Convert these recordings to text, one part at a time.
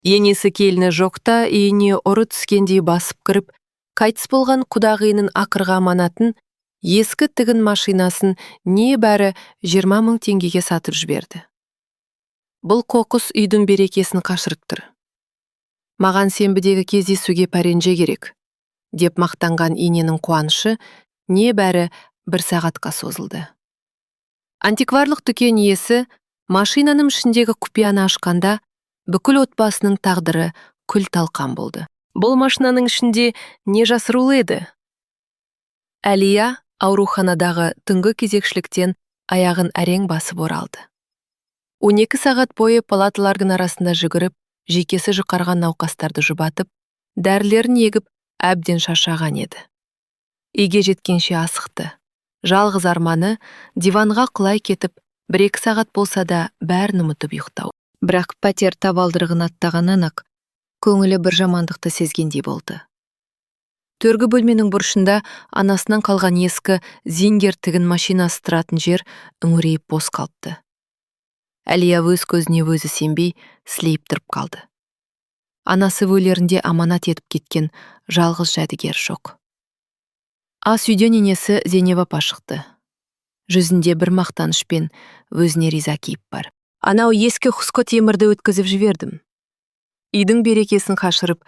Енесі келіні жоқта үйіне ұры түскендей басып кіріп, қайтыс болған құдағиының ақырғы аманатын, ескі тігін машинасын небәрі 20 мың теңгеге сатып жіберді. Бұл қоқыс үйдің берекесін қашырып тұр. Маған сенбідегі кездесуге пәренже керек, деп мақтанған ененің қуанышы небәрі 1 сағатқа созылды. Антикварлық дүкен иесі машинаның ішіндегі құпияны ашқанда, бүкіл отбасының тағдыры күл талқан болды. Бұл машинаның ішінде не жасырулы еді? Әлия ауруханадағы түнгі кезекшіліктен аяғын әрең басып оралды. 12 сағат бойы палаталардың арасында жүгіріп, жүйкесі жұқарған науқастарды жұбатып, дәрілерін егіп, әбден шаршаған еді. Үйге жеткенше асықты. Жалғыз арманы диванға құлай кетіп, 1-2 сағат болса да бәрін ұмытып ұйықтау. Бірақ пәтер табалдырығын аттағаннан-ақ көңілі бір жамандықты сезгендей болды. Төргі бөлменің бұрышында анасынан қалған ескі зингер тігін машинасы тұратын жер үңірейіп бос қалыпты. Әлия өз көзіне өзі сенбей, сілейіп тұрып қалды. Анасы өлерінде аманат етіп кеткен жалғыз жәдігер жоқ. Ас үйден енесі Зейнеп апа шықты. Жүзінде бір мақтанышпен өзіне риза кейіп бар. Анау ескі құсқы темірді өткізіп жібердім. Үйдің берекесін қашырып,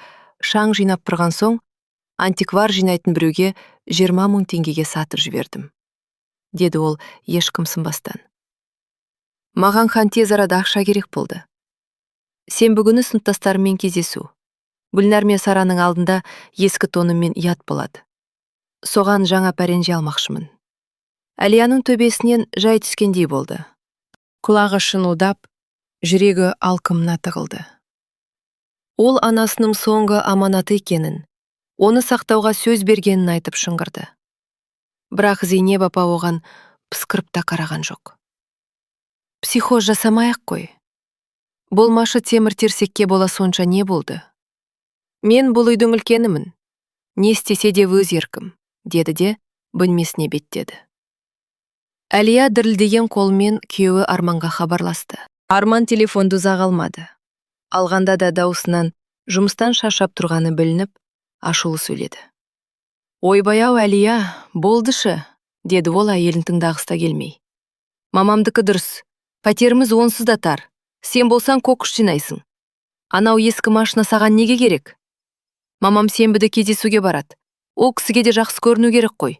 шаң жинап тұрған соң, антиквар жинайтын біреуге 20 мың теңгеге сатып жібердім, деді ол ешкім сынбастан. Маған хан тез арада ақша керек болды. Сенбі күні сыныптастарыммен кездесу. Гүлнар мен Сараның алдында ескі тоныммен ұят болады. Соған жаңа пәренже алмақшымын. Әлияның төбесінен жай түскендей болды. Құлағы шыңылдап, жүрегі алқымына тығылды. Ол анасының соңғы аманаты екенін, оны сақтауға сөз бергенін айтып шыңғырды. Бірақ Зейнеп апа оған пысқырып та қараған жоқ. Психоз жасамай-ақ қой. Болмашы темір-терсекке бола сонша не болды? Мен бұл үйдің үлкенімін. Не істесе де өз еркім, деді де бөлмесіне беттеді. Әлия дірілдеген қолмен күйеуі Арманға хабарласты. Арман телефонды ұзақ алмады. Алғанда да даусынан жұмыстан шаршап тұрғаны білініп, ашулы сөйледі. Ойбай-ау Әлия, болдышы, деді ол әйелін тыңдағыста келмей. Мамамдікі дұрыс, пәтеріміз онсыз да тар. Сен болсаң қоқыс жинайсың. Анау ескі машина саған неге керек? Мамам сенбіді кездесуге барады. Ол кісіге де жақсы көріну керек қой.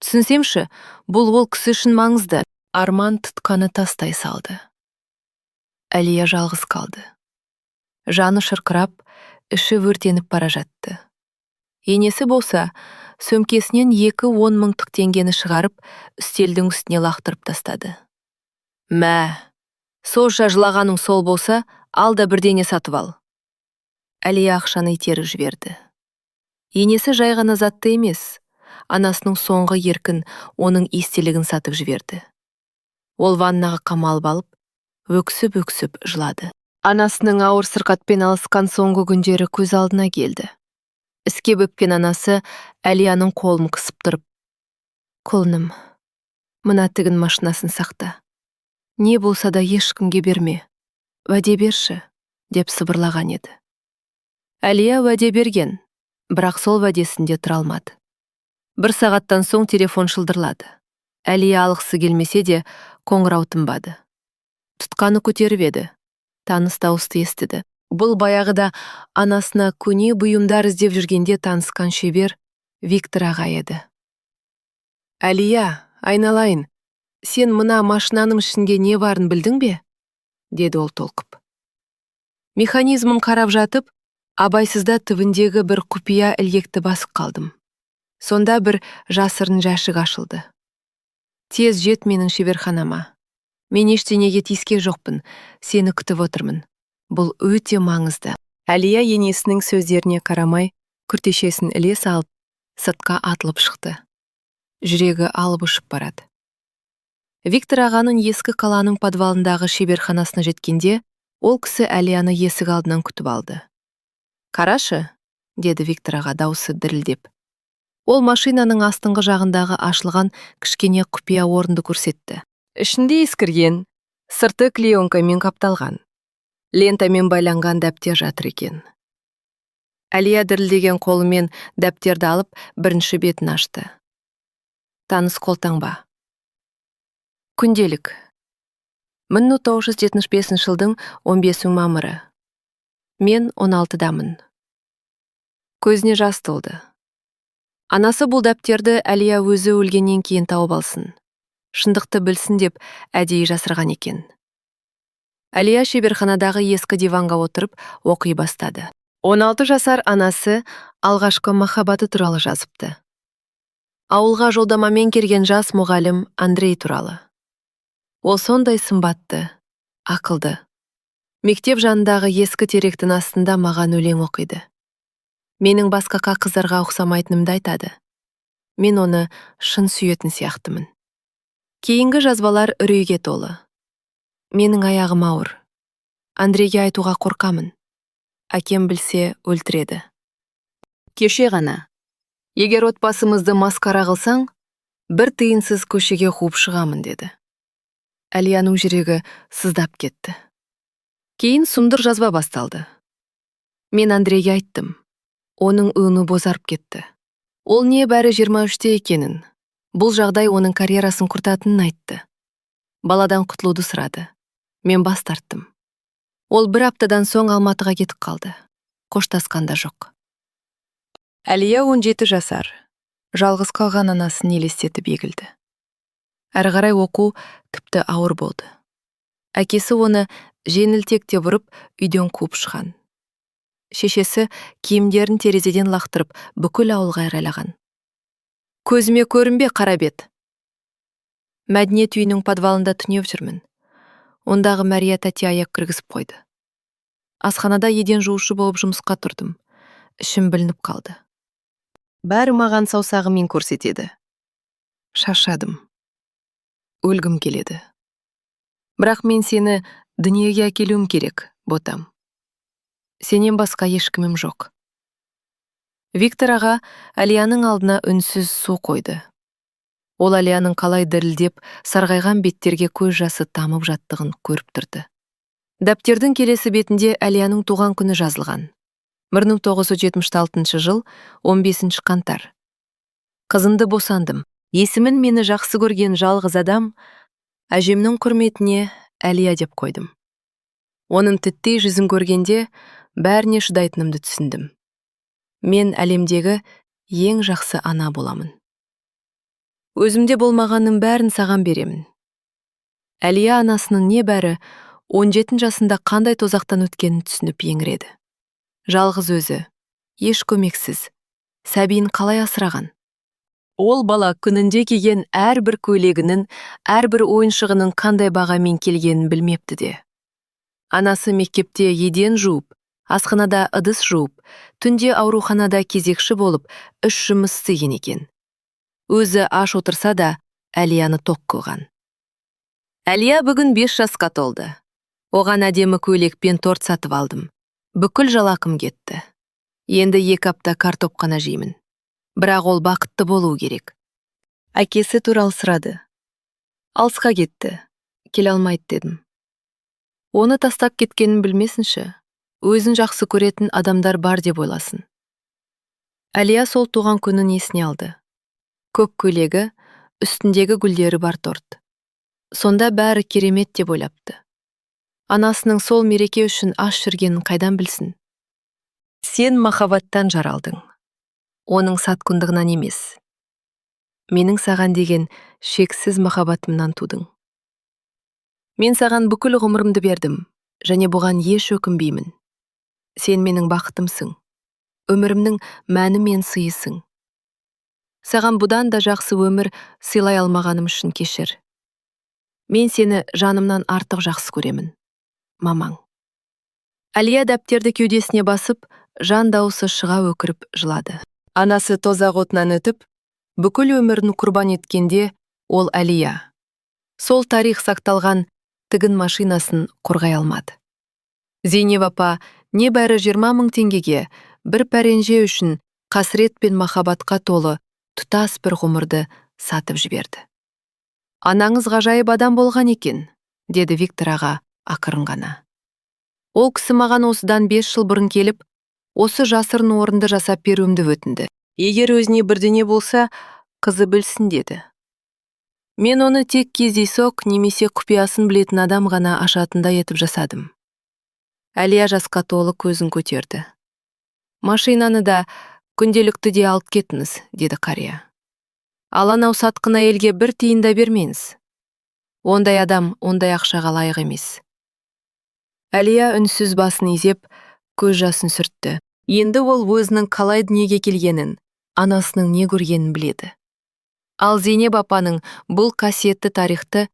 Түсінсемші, бұл ол кісі үшін маңызды. Арман тұтқаны тастай салды. Әлия жалғыз қалды. Жаны шырқырап, іші өртеніп бара жатты. Енесі болса, сөмкесінен 2-10 мыңдық теңгені шығарып, үстелдің үстіне лақтырып тастады. Мә, сонша жылағаның сол болса, ал да бірдеңе сатып ал. Әлия ақшаны итеріп жіберді. Енесі жай ғана затты емес, анасының соңғы еркін оның естелігін сатып жіберді. Ол ваннаға қамалып алып, өксіп-өксіп жылады. Анасының ауыр сырқатпен алысқан соңғы күндері көз алдына келді. Іске бөпкен анасы Әлияның қолын қысып тұрып, «Құлыным, мына тігін машинасын сақта. Не болса да ешкімге берме. Уәде берші», деп сыбырлаған еді. Әлия уәде берген, бірақ сол уәдесінде тұра алмады. 1 сағаттан соң телефон шылдырлады. Әлия алғысы келмесе де қоңырау тынбады. Тұтқаны көтеріп еді. Таныс дауысты естіді. Бұл баяғыда анасына көне бұйымдар іздеп жүргенде танысқан шебер Виктор аға еді. Әлия, айналайын, сен мына машинаның ішінде не барын білдің бе? Деді ол толқып. Механизмін қарап жатып, абайсызда түбіндегі бір құпия ілгекті басып қалдым. Сонда бір жасырын жәшік ашылды. Тез жет менің шеберханама. Мен ештеңеге тиіскен жоқпын, сені күтіп отырмын. Бұл өте маңызды. Әлия енесінің сөздеріне қарамай, күртешесін іле салып, сыртқа атылып шықты. Жүрегі алып ұшып барады. Виктор ағаның ескі қаланың подвалындағы шеберханасына жеткенде, ол кісі Әлияны есік алдынан күтіп алды. «Қарашы», деді Виктор аға даусы дірілдеп. Ол машинаның астыңғы жағындағы ашылған кішкене құпия орынды көрсетті. Ішінде ескірген, сырты клеенкамен қапталған. Лентамен байланған дәптер жатыр екен. Әлия дірілдеген қолымен дәптерді алып, бірінші бетін ашты. Таныс қолтаңба. Күнделік. 1975 жылдың 15 мамыры. Мен 16-дамын. Көзіне жас толды. Анасы бұл дәптерді Әлия өзі өлгеннен кейін тауып алсын. Шындықты білсін деп әдейі жасырған екен. Әлия шеберханадағы ескі диванға отырып оқи бастады. 16 жасар анасы алғашқы махаббаты туралы жазыпты. Ауылға жолдамамен келген жас мұғалім Андрей туралы. Ол сондай сымбатты, ақылды. Мектеп жанындағы ескі теректің астында маған өлең оқиды. Менің басқа қыздарға ұқсамайтынымды айтады. Мен оны шын сүйетін сияқтымын. Кейінгі жазбалар үрейге толы. Менің аяғым ауыр. Андрейге айтуға қорқамын. Әкем білсе өлтіреді. Кеше ғана. Егер отбасымызды масқара қылсаң, бір тиынсыз көшеге қуып шығамын деді. Әлияның жүрегі сыздап кетті. Кейін сұмдыр жазба басталды. Мен Андрейге айттым. Оның өңі бозарып кетті. Ол не бәрі 23-те екенін. Бұл жағдай оның карьерасын құртатынын айтты. Баладан құтылуды сұрады. Мен бас тарттым. Ол бір аптадан соң Алматыға кетіп қалды. Қоштасқанда жоқ. Әлия 17 жасар. Жалғыз қалған анасын елестетіп егілді. Әрі қарай оқу тіпті ауыр болды. Әкесі оны жеңілтектеп ұрып, үйден қуып шыған. Шешесі киімдерін терезеден лақтырып, бүкіл ауылға айғайлаған. Көзіме көрінбе, қара бет. Мәдениет үйінің подвалында түнеп жүрмін. Ондағы Мәрия тәте аяқ кіргізіп қойды. Асханада еден жуушы болып жұмысқа тұрдым. Ішім білініп қалды. Бәрі маған саусағымен көрсетеді. Шаршадым. Өлгім келеді. Бірақ мен сені дүниеге әкелуім керек, ботам. Сенен басқа ешкімім жоқ. Виктор аға Әлияның алдына үнсіз су қойды. Ол Әлияның қалай дірілдеп, сарғайған беттерге көз жасы тамып жаттығын көріп тұрды. Дәптердің келесі бетінде Әлияның туған күні жазылған. 1976 жыл 15 қаңтар. Қызымды босандым. Есімін мені жақсы көрген жалғыз адам, әжемнің құрметіне Әлия деп қойдым. Оның тіттей жүзін көргенде бәріне шыдайтынымды түсіндім. Мен әлемдегі ең жақсы ана боламын. Өзімде болмағанның бәрін саған беремін. Әлия анасының небәрі 17 жасында қандай тозақтан өткенін түсініп еңіреді. Жалғыз өзі, еш көмексіз, сәбиін қалай асыраған? Ол бала күнінде киген әрбір көйлегінің, әрбір ойыншығының қандай бағамен келгенін білмепті де. Анасы мектепте еден жуып, асханада ыдыс жуып, түнде ауруханада кезекші болып, үш жұмыс істеген екен. Өзі аш отырса да, Әлияны тоқ қылған. Әлия бүгін 5 жасқа толды. Оған әдемі көйлек пен торт сатып алдым. Бүкіл жалақым кетті. Енді 2 апта картоп қана жеймін. Бірақ ол бақытты болуы керек. Әкесі туралы сұрады. Алысқа кетті. Келе алмайды дедім. Оны тастап кеткенін білмесінші. Өзін жақсы көретін адамдар бар деп ойласын. Әлия сол туған күнін есіне алды. Көк көйлегі, үстіндегі гүлдері бар торт. Сонда бәрі керемет деп ойлапты. Анасының сол мереке үшін аш жүргенін қайдан білсін? Сен махаббаттан жаралдың. Оның сатқындығынан емес. Менің саған деген шексіз махаббатымнан тудың. Мен саған бүкіл ғұмырымды бердім, және бұған еш өкінбеймін. Сен менің бақытымсың. Өмірімнің мәні мен сыйысың. Саған бұдан да жақсы өмір сыйлай алмағаным үшін кешір. Мен сені жанымнан артық жақсы көремін. Мамаң. Әлия дәптерді кеудесіне басып, жан дауысы шыға өкіріп жылады. Анасы тозақ отынан өтіп, бүкіл өмірін құрбан еткенде, ол Әлия. Сол тарих сақталған тігін машинасын қорғай алмады. Зейнеп апа небәрі 20 мың теңгеге бір пәренже үшін қасірет пен махаббатқа толы тұтас бір ғұмырды сатып жіберді. Анаңыз ғажайып адам болған екен, деді Виктор аға ақырын ғана. Ол кісі маған осыдан 5 жыл бұрын келіп, осы жасырын орынды жасап беруімді өтінді. Егер өзіне бірдеңе болса, қызы білсін деді. Мен оны тек кездейсоқ немесе құпиясын білетін адам ғана ашатындай етіп жасадым. Әлия жасқа толы көзін көтерді. Машинаны да, күнделікті де алып кетіңіз, деді қария. Ал анау сатқын әйелге бір тиын да бермеңіз. Ондай адам ондай ақшаға лайық емес. Әлия үнсіз басын изеп, көз жасын сүртті. Енді ол өзінің қалай дүниеге келгенін, анасының не көргенін біледі. Ал Зейнеп апаның бұл қасиетті тарихты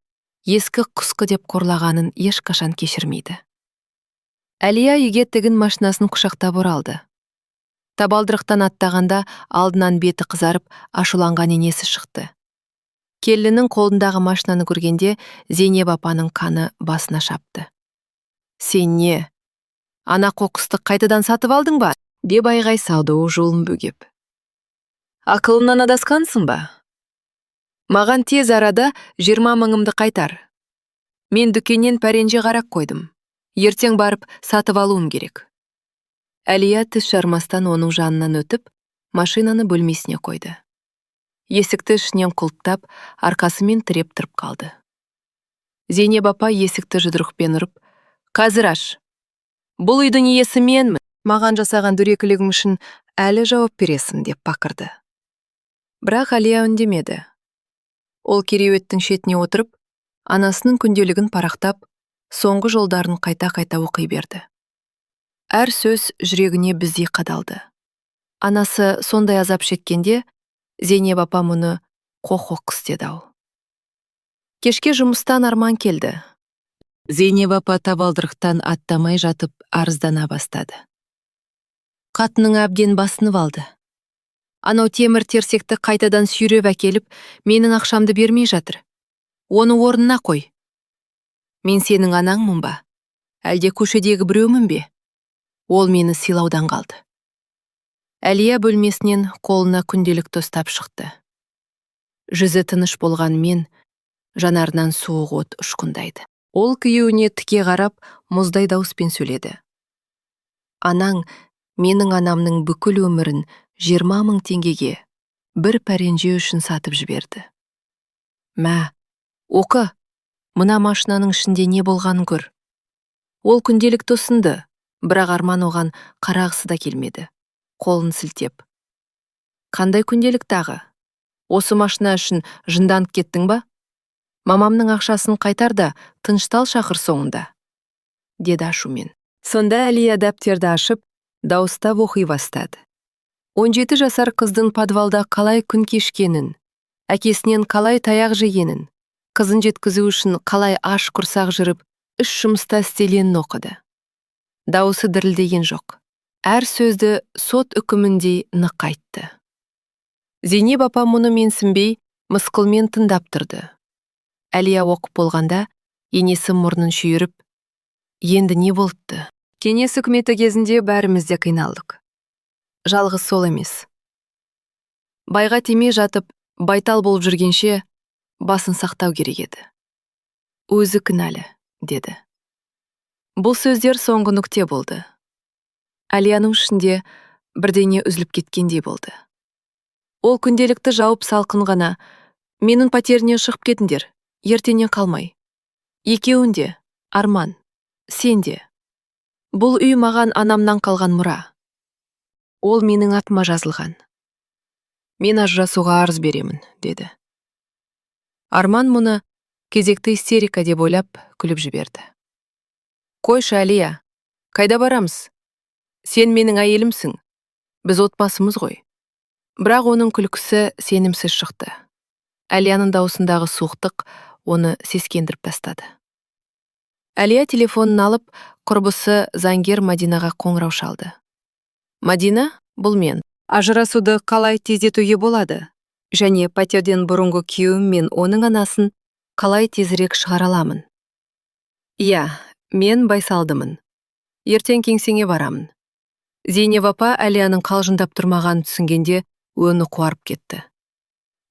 ескі құсқы деп қорлағанын ешқашан кешірмейді. Әлия үйге тігін машинасын құшақтап оралды. Табалдырықтан аттағанда алдынан беті қызарып, ашуланған енесі шықты. Келіннің қолындағы машинаны көргенде Зейнеп апаның қаны басына шапты. Сен не? Ана қоқысты қайтадан сатып алдың ба? Деп айғай салды ол жолын бөгеп. Ақылынан адаскансың ба? Маған тез арада 20 мыңымды қайтар. Мен дүкеннен пәренже қарақ қойдым. Ертең барып сатып алуым керек. Әлия тіс жармастан оның жанынан өтіп, машинаны бөлмесіне қойды. Есікті ішінен құлыптап, арқасымен тіреп тұрып қалды. Зейнеп апа есікті жұдырықпен ұрып, қазір аш. Бұл үйдің иесі менмін. Маған жасаған дөрекілігің үшін әлі жауап бересің, деп бақырды. Бірақ Әлия үндемеді. Ол кереуеттің шетіне отырып, анасының күнделігін парақтап, соңғы жолдарын қайта-қайта оқи берді. Әр сөз жүрегіне біздей қадалды. Анасы сондай азап шеккенде, Зейнеп апа мұны қоқ-қоқ істеді-ау. Кешке жұмыстан Арман келді. Зейнеп апа табалдырықтан аттамай жатып арыздана бастады. Қатының әбден басынып алды. Анау темір терсекті қайтадан сүйреп әкеліп, менің ақшамды бермей жатыр. Оны орнына қой. Мен сенің анаңмын ба? Әлде көшедегі біреумін бе? Ол мені сыйлаудан қалды. Әлия бөлмесінен қолына күнделікті ұстап шықты. Жүзі тыныш болған мен, жанарынан суық от ұшқындайды. Ол күйеуіне тіке қарап, мұздай дауыспен сөйледі. Анаң менің анамның бүкіл өмірін 20 мың теңгеге бір пәренже үшін сатып жіберді. Мә, оқы, мына машинаның ішінде не болғанын көр. Ол күнделікті ұсынды, бірақ Арман оған қарағысы да келмеді. Қолын сілтеп. Қандай күнделік тағы? Осы машина үшін жынданып кеттің ба? Мамамның ақшасын қайтар да, тыныштал шақыр соңында, деді ашумен. Сонда Әлия дәптерді ашып, дауыстап оқи бастады. 17 жасар қыздың подвалда қалай күн кешкенін, әкесінен қалай таяқ жегенін, қызын жеткізу үшін қалай аш құрсақ жүріп, үш жұмыста істеленін оқыды. Дауысы дірілдеген жоқ. Әр сөзді сот үкіміндей нық айтты. Зейнеп апа мұны менсінбей, мысқылмен тыңдап тұрды. Әлия оқып болғанда, енесі мұрнын шүйіріп, енді не болыпты? Кеңес үкіметі кезінде бәрімізде қиналдық. Жалғыз сол емес. Байға тимей жатып, байтал болып жүргенше, басын сақтау керек еді. Өзі кінәлі, деді. Бұл сөздер соңғы нүкте болды. Әлияның ішінде бірдеңе үзіліп кеткендей болды. Ол күнделікті жауып салқын ғана, менің пәтеріне шығып кетіңдер, ертеңнен қалмай. Екеуінде, Арман, сен де. Бұл үй маған анамнан қалған мұра. Ол менің атыма жазылған. Мен ажырасуға арыз беремін, деді. Арман мұны кезекті истерика деп ойлап күліп жіберді. Қойшы, Әлия, қайда барамыз? Сен менің әйелімсің. Біз отбасымыз ғой. Бірақ оның күлкісі сенімсіз шықты. Әлияның даусындағы суықтық оны сескендіріп тастады. Әлия телефонын алып, құрбысы заңгер Мадинаға қоңырау шалды. Мадина, бұл мен. Ажырасуды қалай тездетуге болады? Және пәтерден бұрынғы күйеуім мен оның анасын қалай тезірек шығара аламын? Иә, мен байсалдымын. Ертең кеңсеңе барамын. Зейнеп апа Әлияның қалжыңдап тұрмағанын түсінгенде өңі қуарып кетті.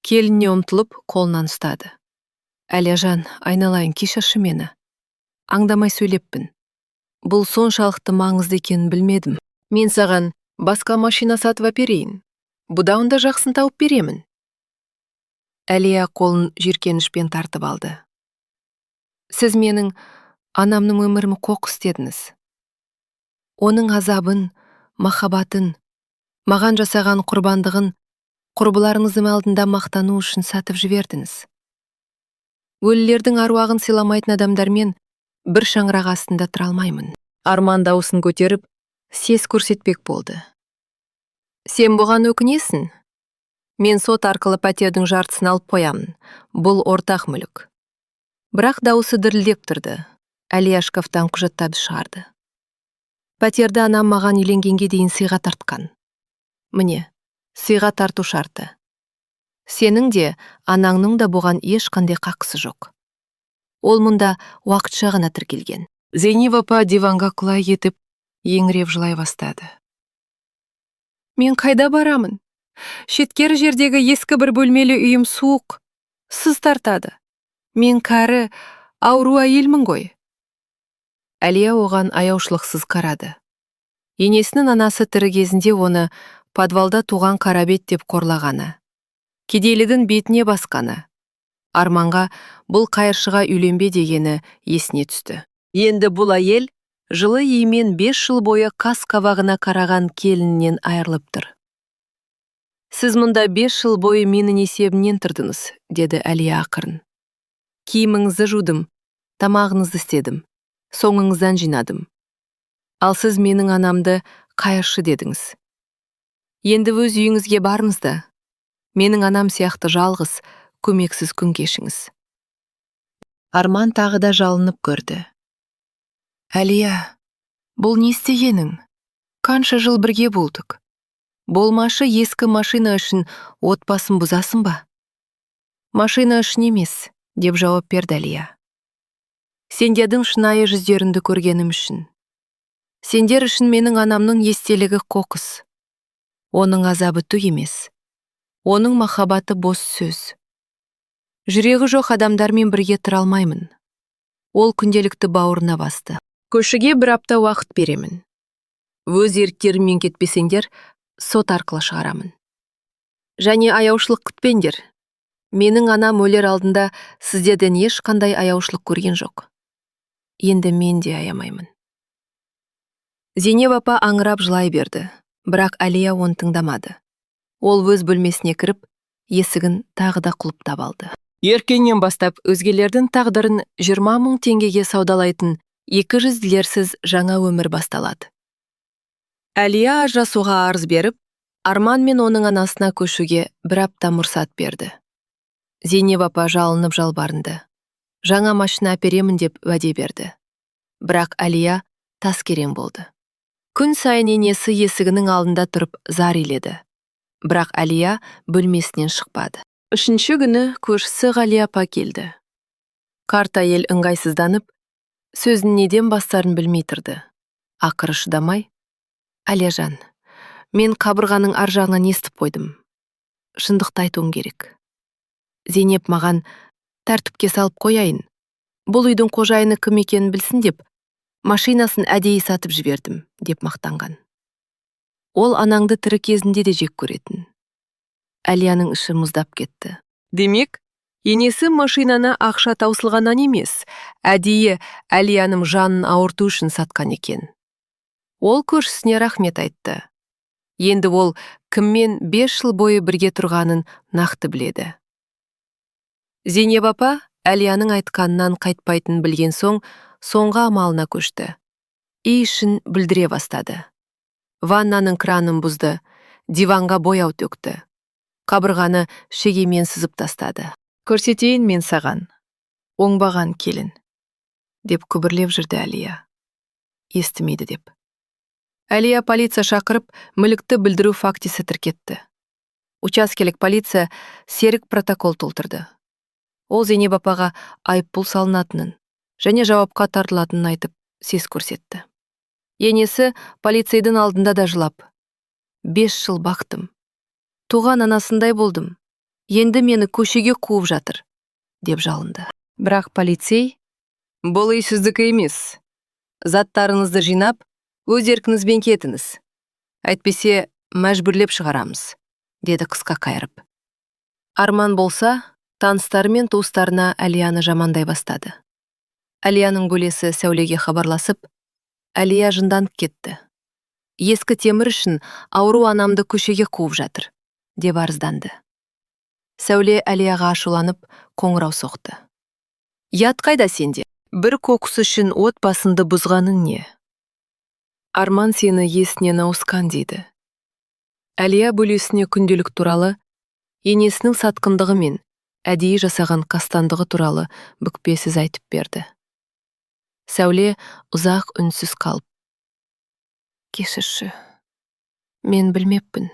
Келініне ұмтылып, қолынан ұстады. Әлияжан, айналайын, кешірші мені. Аңдамай сөйлеппін. Бұл соншалықты маңызды екенін білмедім. Мен саған басқа машина сатып әперейін. Бұдан да жақсын тауып беремін. Әлия қолын жиіркенішпен тартып алды. Сіз менің анамның өмірімі қоқыс дедіңіз. Оның азабын, махаббатын, маған жасаған құрбандығын құрбыларыңыздың алдында мақтану үшін сатып жібердіңіз. Өлілердің аруағын сыйламайтын адамдармен бір шаңырақ астында тұра алмаймын. Арман дауысын көтеріп, сес көрсетпек болды. Сен бұған өкінесің? Мен сот арқылы пәтердің жартысын алып қоямын. Бұл ортақ мүлік. Бірақ дауысы дірілдеп тұрды. Әлия шкафтан құжаттарды шығарды. Пәтерді анам маған үйленгенге дейін сыйға тартқан. Міне, сыйға тарту шарты. Сенің де, анаңның да бұған ешқандай қақысы жоқ. Ол мұнда уақытша ғана тіркелген. Зейнеп апа диванға құлай кетіп, еңіреп жылай бастады. Мен қайда барамын? Шеткері жердегі ескі бір бөлмелі үйім суық, сыз тартады. Мен кәрі, ауру әйелмін ғой. Әлия оған аяушылықсыз қарады. Енесінің анасы тірі кезінде оны подвалда туған қарабет деп қорлағаны. Кедейлігін бетіне басқаны. Арманға бұл қайыршыға үйленбе дегені есіне түсті. Енді бұл әйел жылы иімен 5 жыл бойы қас қабағына қараған келіннен айырылып тұр. Сіз мұнда 5 жыл бойы менің есебімнен тұрдыңыз, деді Әлия ақырын. Киіміңізді жудым, тамағыңызды істедім, соңыңыздан жинадым. Ал сіз менің анамды қайыршы дедіңіз. Енді өз үйіңізге барыңыз да, менің анам сияқты жалғыз, көмексіз күн кешіңіз. Арман тағы да жалынып көрді. Әлия, бұл не істегенің? Қанша жыл бірге болдық? Болмашы ескі машина үшін отбасын бұзасың ба? Машина үшін емес, деп жауап берді Әлия. Сендердің шынайы жүздеріңді көргенім үшін. Сендер үшін менің анамның естелігі қоқыс. Оның азабы түк емес. Оның махаббаты бос сөз. Жүрегі жоқ адамдармен бірге тұра алмаймын. Ол күнделікті бауырына басты. Көшіге бір апта уақыт беремін. Өз еріктеріммен кетпесеңдер, сот арқылы шығарамын. Және аяушылық күтпеңдер. Менің анам өлер алдында сіздерден ешқандай аяушылық көрген жоқ. Енді мен де аямаймын. Зейнеп апа аңырап жылай берді, бірақ Әлия оны тыңдамады. Ол өз бөлмесіне кіріп, есігін тағы да құлыптап алды. Ертеңнен бастап өзгелердің тағдырын 20 000 теңгеге саудалайтын 200-лерсіз жаңа өмір басталады. Әлия ажырасуға арыз беріп, Арман мен оның анасына көшуге бір апта мұрсат берді. Зейнеп апа жалынып жалбарынды. Жаңа машина әперемін деп уәде берді. Бірақ Әлия таскерен болды. Күн сайын енесі есігінің алдында тұрып зар иледі. Бірақ Әлия бөлмесінен шықпады. 3-ші күні көршісі Ғали апа келді. Қарт әйел ыңғайсызданып, сөзін неден бастарын білмей тұрды. Ақыры шыдамай, Әлияжан, мен қабырғаның ар жағынан естіп қойдым. Шындықты айтуым керек. Зейнеп маған тәртіпке салып қояйын. Бұл үйдің қожайыны кім екенін білсін деп, машинасын әдейі сатып жібердім, деп мақтанған. Ол анаңды тірі кезінде де жек көретін. Әлияның іші мұздап кетті. Демек, енесі машинаны ақша таусылғаннан емес, әдейі Әлияның жанын ауырту үшін сатқан екен. Ол көршісіне рахмет айтты. Енді ол кіммен 5 жыл бойы бірге тұрғанын нақты біледі. Зейнеп апа Әлияның айтқанынан қайтпайтын білген соң, соңғы амалына көшті. Үй ішін бүлдіре бастады. Ваннаның кранын бұзды, диванға бояу төкті. Қабырғаны шегемен сызып тастады. Көрсетейін мен саған, оңбаған келін, деп күбірлеп жүрді Әлия. Естімейді деп. Әлия полиция шақырып, мүлікті білдіру фактісі тіркетті. Учаскелік полиция серік протокол толтырды. Ол Зейнеп апаға айыппұл салынатынын және жауапқа тартылатынын айтып, сес көрсетті. Енесі полицейдің алдында да жылап. 5 жыл бақтым. Туған анасындай болдым. Енді мені көшеге қуып жатыр, деп жалынды. Бірақ полицей, бұл үй сіздікі емес. Заттарыңызды жинап, өз еркіңізбен кетіңіз. Әйтпесе, мәжбүрлеп шығарамыз, деді қысқа қайырып. Арман болса, таныстары мен туыстарына Әлияны жамандай бастады. Әлияның бөлесі Сәулеге хабарласып, Әлия жынданып кетті. Ескі темір үшін ауру анамды көшеге қуып жатыр, деп арызданды. Сәуле Әлияға ашуланып, қоңырау соқты. Ят қайда сенде? Бір қоқыс үшін отбасыңды бұзғаның не? Арман сені есінен ауысқан дейді. Әлия бөлесіне күнделік туралы, енесінің сатқындығы мен әдейі жасаған қастандығы туралы бүкпесіз айтып берді. Сәуле ұзақ үнсіз қалып: кешірші, мен білмеппін.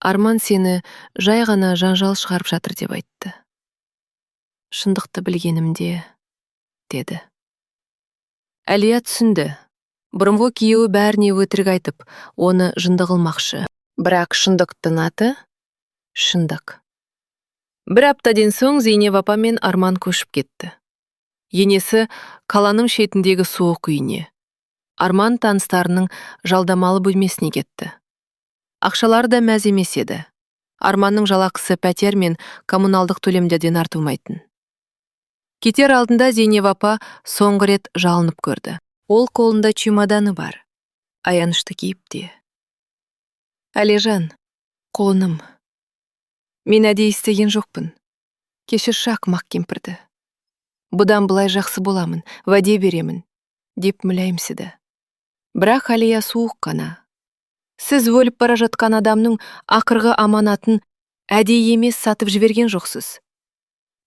Арман сені жай ғана жанжал шығарып жатыр деп айтты. Шындықты білгенімде, деді. Әлия түсінді. Бұрынғы күйеуі бәріне өтірік айтып, оны жынды қылмақшы. Бірақ шындықтың аты шындық. Бір аптадан соң Зейнеп апа мен Арман көшіп кетті. Енесі қаланың шетіндегі суық үйіне. Арман таныстарының жалдамалы бөлмесіне кетті. Ақшалар да мәз емес еді. Арманның жалақысы пәтер мен коммуналдық төлемдерден артылмайтын. Кетер алдында Зейнеп апа соңғы рет жалынып көрді. Ол қолында чемоданы бар, аянышты кейіпте. Әлежан, құлыным, мен әдейі істеген жоқпын. Кешірші ақымақ кемпірді. Бұдан былай жақсы боламын, уәде беремін, деп мүләйімсіді. Бірақ Әлия суық қана. Сіз өліп бара жатқан адамның ақырғы аманатын әдейі емес сатып жіберген жоқсыз.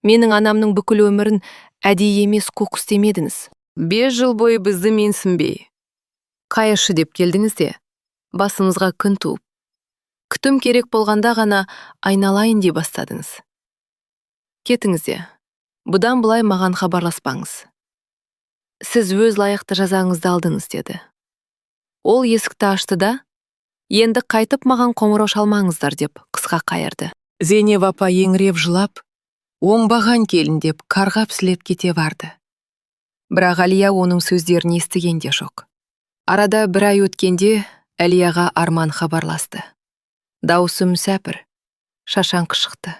Менің анамның бүкіл өмірін әдейі емес қоқыс демедіңіз. 5 жыл бойы бізді менсінбей. Қайыршы деп келдіңіз де, басымызға күн туып. Күтім керек болғанда ғана айналайын деп бастадыңыз. Кетіңіз де, бұдан былай маған хабарласпаңыз. Сіз өз лайықты жазаңызды алдыңыз, деді. Ол есікті ашты да, енді қайтып маған қоңырау шалмаңыздар деп қысқа қайырды. Зейнеп апа еңіреп жылап, оңбаған келін деп қарғап сілеп кете барды. Бірақ Әлия оның сөздерін естіген де жоқ. Арада бір ай өткенде Әлияға Арман хабарласты. Дауысы мүсәпір, шашаңқы шықты.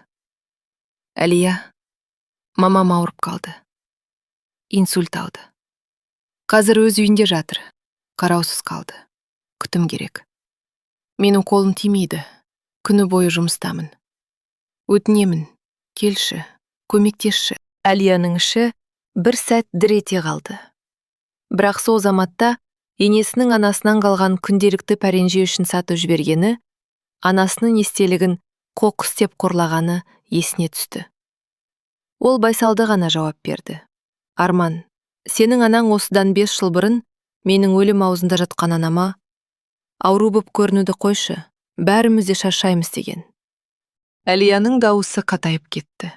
Әлия, мамам ауырып қалды. Инсульт алды. Қазір өз үйінде жатыр. Қараусыз қалды. Күтім керек. Менің қолым тимейді. Күні бойы жұмыстамын. Өтінемін, келші, көмектесші. Әлияның іші бір сәт дір ете қалды. Бірақ сол заматта енесінің анасынан қалған күнделікті пәренже үшін сатып жібергені, анасының естелігін қоқыс деп қорлағаны есіне түсті. Ол байсалды ғана жауап берді. Арман, сенің анаң осыдан 5 жыл бұрын менің өлім аузында жатқан анама ауру боп көрінуді қойшы, бәріміз де шаршаймыз деген. Әлияның дауысы қатайып кетті.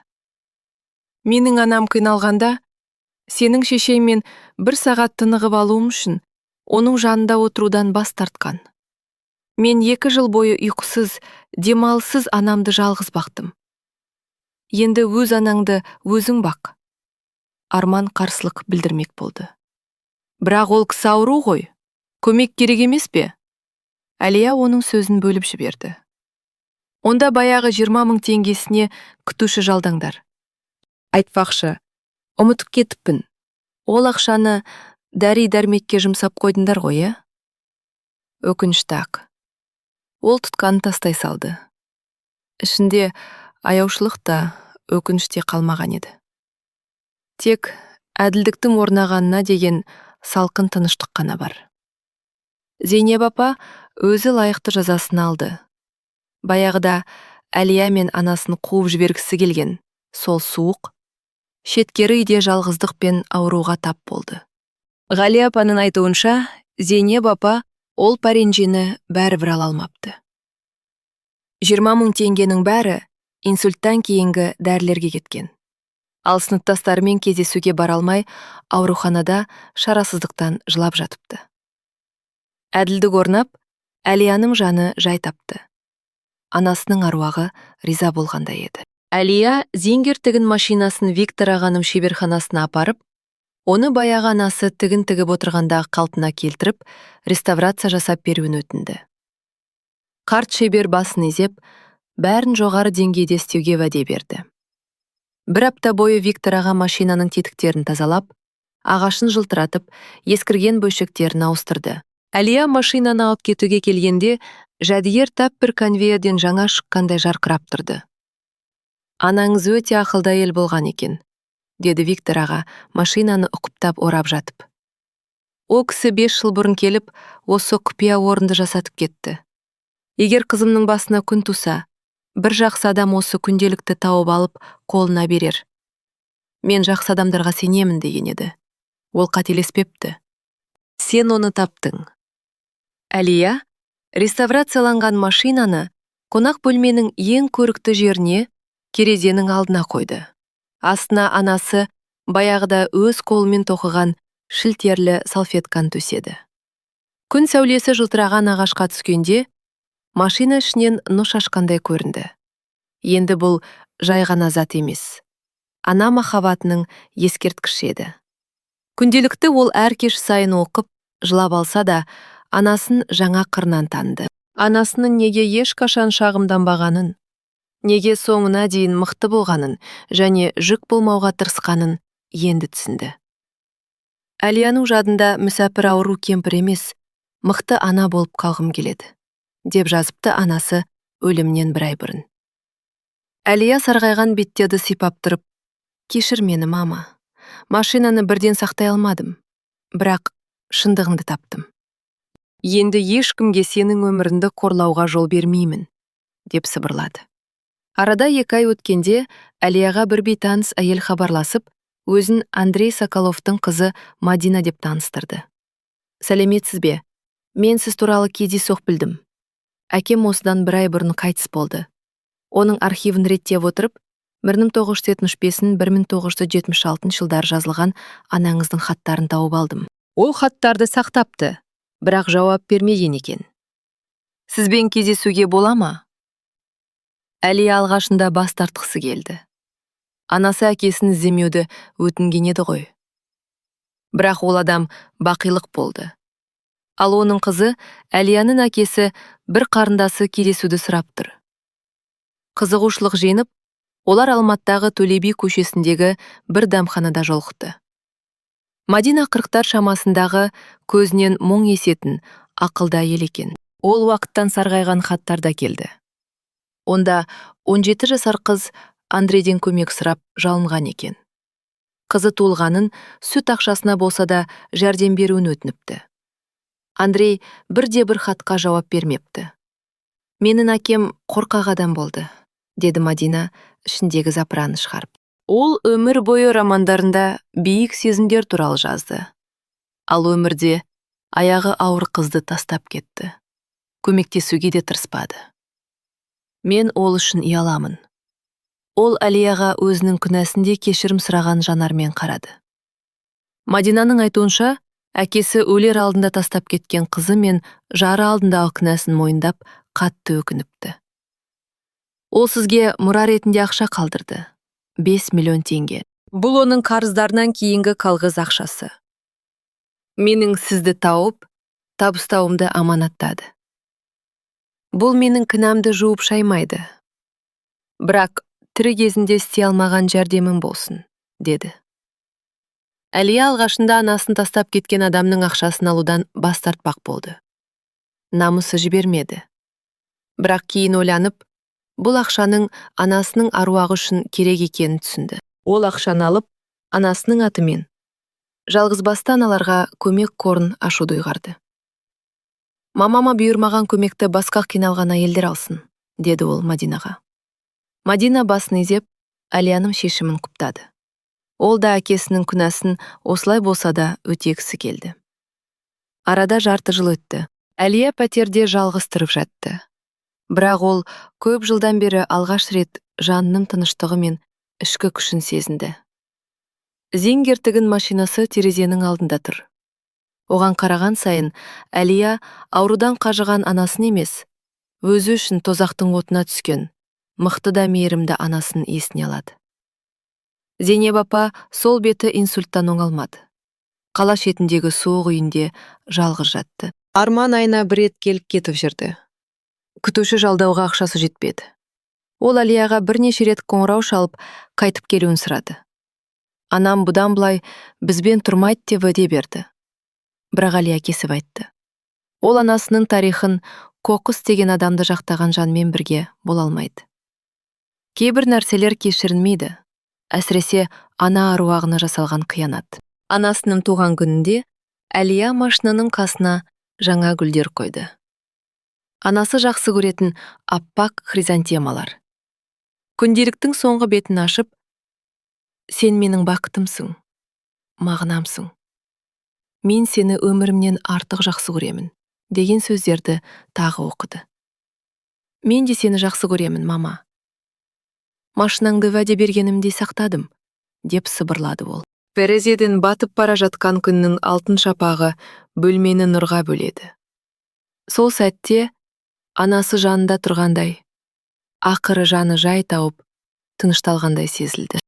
Менің анам қиналғанда, сенің шешеймен 1 сағат тынығып алуым үшін оның жанында отырудан бас тартқан. Мен 2 жыл бойы ұйқысыз, демалыссыз анамды жалғыз бақтым. Енді өз анаңды өзің бақ. Арман қарсылық білдірмек болды. Бірақ ол кісі ауру ғой, көмек керек емес пе? Әлия оның сөзін бөліп жіберді. Онда баяғы 20 000 теңгесіне күтуші жалдаңдар. Айтпақшы, ұмытып кетіппін. Ол ақшаны дәрі-дәрмекке жұмсап қойдыңдар ғой, е? Өкінішті ақ. Ол тұтқаны тастай салды. Ішінде аяушылық та, өкініш те қалмаған еді. Тек әділдіктің орнағанына деген салқын тыныштық қана бар. Зейнеп апа өзі лайықты жазасын алды. Баяғыда Әлия мен анасын қуып жібергісі келген сол суық, шеткері үйде жалғыздық пен ауруға тап болды. Ғали апаның айтуынша, Зейнеп апа ол пәренжені бәрібір ала алмапты. 20 000 теңгенің бәрі инсульттан кейінгі дәрілерге кеткен. Ал сыныптастарымен кездесуге бара алмай, ауруханада шарасыздықтан жылап жатыпты. Әділдік орнап, Әлияның жаны жай тапты. Анасының аруағы риза болғандай еді. Әлия зеңгер тігін машинасын Виктор ағаның шеберханасына апарып, Оны баяғы анасы тігін тігіп отырғанда қалпына келтіріп, реставрация жасап беруін өтінді. Қарт шебер басын изеп, бәрін жоғары деңгейде істеуге уәде берді. Бір апта бойы Виктор аға машинаның тетіктерін тазалап, ағашын жылтыратып, ескірген бөлшектерін ауыстырды. Әлия машинаны алып кетуге келгенде, жәдігер тап бір конвейерден жаңа шыққандай жарқырап тұрды. Анаңыз өте ақылды әйел болған екен, деді Виктор аға, машинаны ұқыптап орап жатып. О кісі 5 жыл бұрын келіп, осы құпия орынды жасатып кетті. Егер қызымның басына күн туса, бір жақсы адам осы күнделікті тауып алып, қолына берер. Мен жақсы адамдарға сенемін деген еді. Ол қателеспепті. Сен оны таптың. Әлия, реставрацияланған машинаны қонақ бөлменің ең көрікті жеріне, терезенің алдына қойды. Астына анасы баяғыда өз қолымен тоқыған шілтерлі салфетканы төседі. Күн сәулесі жылтыраған ағашқа түскенде, машина ішінен нұр шашқандай көрінді. Енді бұл жай ғана зат емес. Ана махаббатының ескерткіші еді. Күнделікті ол әр кеш сайын оқып, жылап алса да, анасын жаңа қырынан танды. Анасының неге ешқашан шағымданбағанын, неге соңына дейін мықты болғанын және жүк болмауға тырысқанын енді түсінді. Әлияның жадында мүсәпір ауру кемпір емес, мықты ана болып қалғым келеді, деп жазыпты анасы өлімнен бір ай бұрын. Әлия сарғайған беттерді сипап тұрып, кешір мені, мама. Машинаны бірден сақтай алмадым, бірақ шындығыңды таптым. Енді ешкімге сенің өміріңді қорлауға жол бермеймін, деп сыбырлады. Арада 2 ай өткенде Әлияға бір бейтаныс әйел хабарласып, өзін Андрей Соколовтың қызы Мадина деп таныстырды. Сәлеметсіз бе? Мен сіз туралы кездейсоқ білдім. Әкем осыдан 1 ай бұрын қайтыс болды. Оның архивін реттеп отырып, 1975-1976 жылдар жазылған анаңыздың хаттарын тауып алдым. Ол хаттарды сақтапты, бірақ жауап бермеген екен. Сізбен кездесуге бола ма? Әлия алғашында бас тартқысы келді. Анасы әкесін іздемеуді өтінген еді ғой. Бірақ ол адам бақилық болды. Ал оның қызы, Әлияның әкесі, бір қарындасы кездесуді сұрап тұр. Қызығушылық жеңіп, олар Алматыдағы Төле би көшесіндегі бір дәмханада жолықты. Мадина 40-тар шамасындағы, көзінен мұң есетін, ақылды әйел екен. Ол уақыттан сарғайған хаттарда келді. Онда 17 жасар қыз Андрейден көмек сұрап жалынған екен. Қызы туылғанын, сүт ақшасына болса да жәрдем беруін өтініпті. Андрей бір хатқа жауап бермепті. Менің әкем қорқақ адам болды, деді Мадина ішіндегі запыраны шығарып. Ол өмір бойы романдарында биік сезімдер туралы жазды. Ал өмірде аяғы ауыр қызды тастап кетті. Көмектесуге де тырыспады. Мен ол үшін ұяламын. Ол Әлияға өзінің күнәсінде кешірім сұраған жанармен қарады. Мадинаның айтуынша, әкесі өлер алдында тастап кеткен қызы мен жары алдындағы күнәсін мойындап, қатты өкініпті. Ол сізге мұра ретінде ақша қалдырды. 5 миллион теңге. Бұл оның қарыздарынан кейінгі қалғыз ақшасы. Менің сізді тауып, табыстауымды аманаттады. Бұл менің кінәмді жуып шаймайды. Бірақ тірі кезінде істей алмаған жәрдемім болсын, деді. Әлия алғашында анасын тастап кеткен адамның ақшасын алудан бас тартпақ болды. Намысы жібермеді. Бірақ кейін ойланып, бұл ақшаның анасының аруағы үшін керек екенін түсінді. Ол ақшаны алып, анасының атымен жалғызбасты аналарға көмек қорын ашуды ұйғарды. Мамама бұйырмаған көмекті басқа қиналған әйелдер алсын, деді ол Мадинаға. Мадина басын изеп, Әлияның шешімін құптады. Ол да әкесінің күнәсін осылай болса да өтегісі келді. Арада жарты жыл өтті. Әлия пәтерде жалғыз тұрып жатты. Бірақ ол көп жылдан бері алғаш рет жанының тыныштығы мен ішкі күшін сезінді. Зингер тігін машинасы терезенің алдында тұр. Оған қараған сайын Әлия аурудан қажыған анасын емес, өзі үшін тозақтың отына түскен, мықты да мейірімді анасын есіне алады. Зейнеп апа сол беті инсульттан оңалмады. Қала шетіндегі суық үйінде жалғыз жатты. Арман айына бір рет келіп кетіп жүрді. Күтуші жалдауға ақшасы жетпеді. Ол Алияға бірнеше рет қоңырау шалып, қайтып келуін сұрады. Анам бұдан былай бізбен тұрмайды деп уәде берді. Бірақ Алия кесіп айтты. Ол анасының тарихын қоқыс деген адамды жақтаған жанмен бірге бола алмайды. Кейбір нәрселер кешірілмейді, әсіресе ана аруағына жасалған қиянат. Анасының туған күнінде Алия машинаның қасына жаңа гүлдер қойды. Анасы жақсы көретін аппақ хризантемалар. Күнделіктің соңғы бетін ашып, сен менің бақытымсың, мағынамсың. Мен сені өмірімнен артық жақсы көремін, деген сөздерді тағы оқыды. Мен де сені жақсы көремін, мама. Машинаңды уәде бергенімде сақтадым, деп сыбырлады ол. Терезеден батып бара жатқан күннің алтын шапағы бөлмені нұрға бөледі. Сол сәтте анасы жанында тұрғандай, ақыры жаны жай тауып, тынышталғандай сезілді.